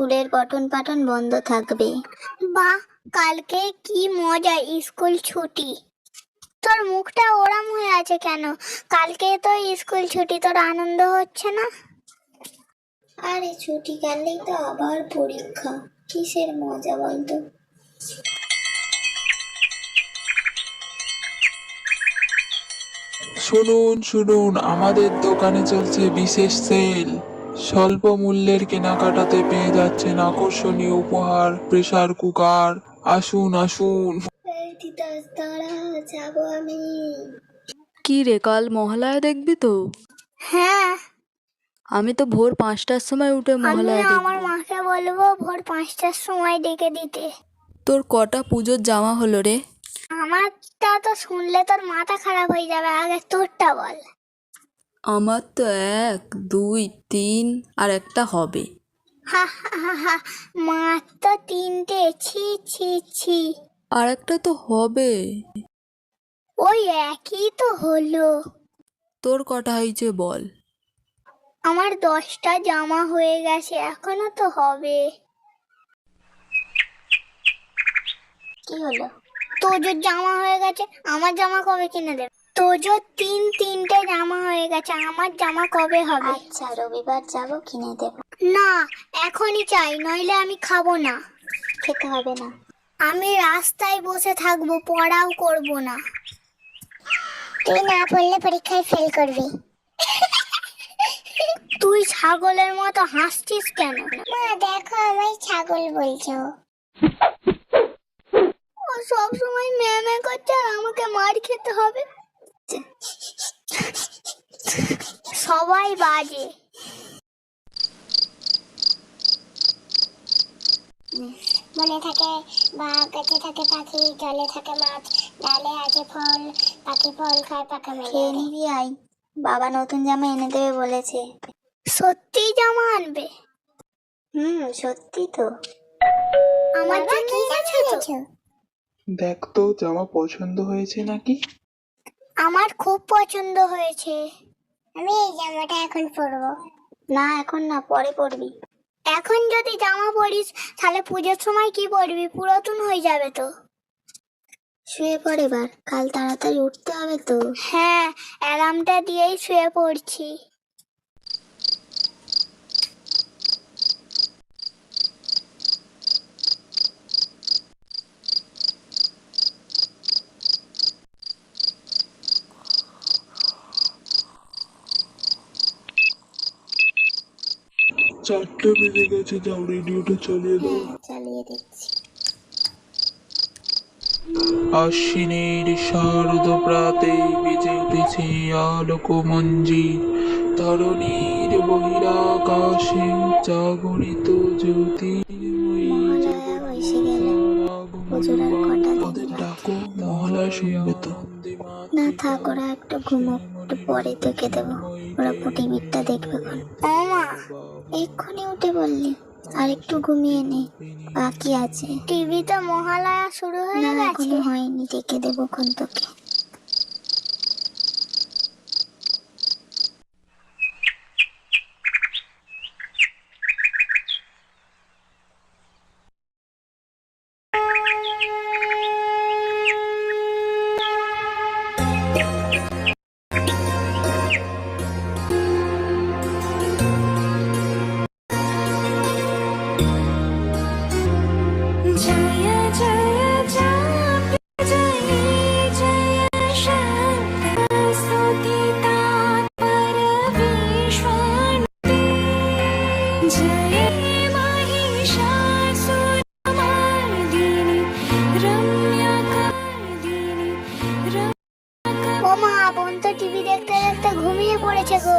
স্কুলের পঠন পাঠন বন্ধ থাকবে। বাহ, কালকে কি মজা, স্কুল ছুটি। তোর মুখটা ওরম হয়ে আছে কেন? কালকে তো স্কুল ছুটি, তোর আনন্দ হচ্ছে না? আরে ছুটি গেলেই তো আবার পরীক্ষা, কিসের মজা বলতো? শুনুন শুনুন, আমাদের দোকানে চলছে বিশেষ সেল। স্বল্প মূল্যের কেনাকাটাতে পেয়ে যাচ্ছেন আকর্ষণীয় উপহার, প্রেসার কুকার। আসুন আসুন। যাবো আমি। কি রে, কাল মহালয়া দেখবি তো? হ্যাঁ, আমি তো ভোর 5টার সময় উঠে আমি মহালয়া আমার দেখবো। মাকে বলবো ভোর 5টার সময় ডেকে দিতে। তোর কটা পুজোর জামা হলো রে? আমারটা তো শুনলে তোর মাথা খারাপ হয়ে যাবে, আগে তোরটা বল। আমার তো 1, 2, 3 আর একটা হবে। হা হা হা হা, মাত্র 3টে? ছি ছি ছি। আর একটা তো হবে। ওই একই তো হলো। তোর কটা হয়েছে বল? আমার 10টা জামা হয়ে গেছে, এখনো তো হবে। কি হলো? তোজোর জামা হয়ে গেছে, আমার জামা কবে কিনে দেবে? তোজোর 3টে জামা হয়ে গেছে, আমার জামা কবে হবে? আচ্ছা, রবিবার যাব, কিনে দেব। না, এখনই চাই, নইলে আমি খাবো না। খেতে হবে না, আমি রাস্তায় বসে থাকবো, পড়াও করব না। তুই না পড়লে পরীক্ষায় ফেল করবি। তুই ছাগলের মতো হাসছিস কেন? মা দেখো, আমায় ছাগল বলছো। ও সব সময় ম্যামে করছে আর আমাকে মার খেতে হবে। সবাই বাজে। মনে থাকে বাঘ, গাছে থাকে পাখি, জলে থাকে মাছ, ডালে আছে ফল, পাখি ফল খায়, পাখা মেলে। খেয়ে নিবি আই, বাবা নতুন জামা এনে দেবে বলেছে। সত্যি জামা আনবে? সত্যি তো। আমার জন্য এনেছো? দেখ তো জামা পছন্দ হয়েছে নাকি। আমার খুব পছন্দ হয়েছে। আমি এই জামাটা এখন পরবো। না, এখন না, পরে পরবি। এখন যদি জামা পরিস তাহলে পুজোর সময় কি পরবি? পুরাতন হয়ে যাবে তো। শুয়ে পড় এবার, কাল তাড়াতাড়ি উঠতে হবে তো। হ্যাঁ, অ্যালার্মটা দিয়েই শুয়ে পড়ছি। চারটে বেজে গেছে, যাও রেডিওটা চালিয়ে দাও। চালিয়ে দিচ্ছি। আশ্বিনের শারদ প্রাতে বেজে উঠেছে আলোক মঞ্জির, ধরণীর বহিরাকাশে জাগরিত জ্যোতির্ময়ী ওদের ডাকো, মহালয়া শুনবে তো। না থাক, ওরা একটু ঘুমোক, একটু পরে দেখে দেবো, ওরা টিভিটা দেখবে। ও মা, এক্ষুনি উঠে বললি? আর একটু ঘুমিয়ে নে, বাকি আছে। টিভিতে মহালয়া শুরু হয়ে গেছে? এখনো হয়নি, দেখে দেবো কোন তোকে। ও মা, বোন তো টিভি দেখতে দেখতে ঘুমিয়ে পড়েছে গো।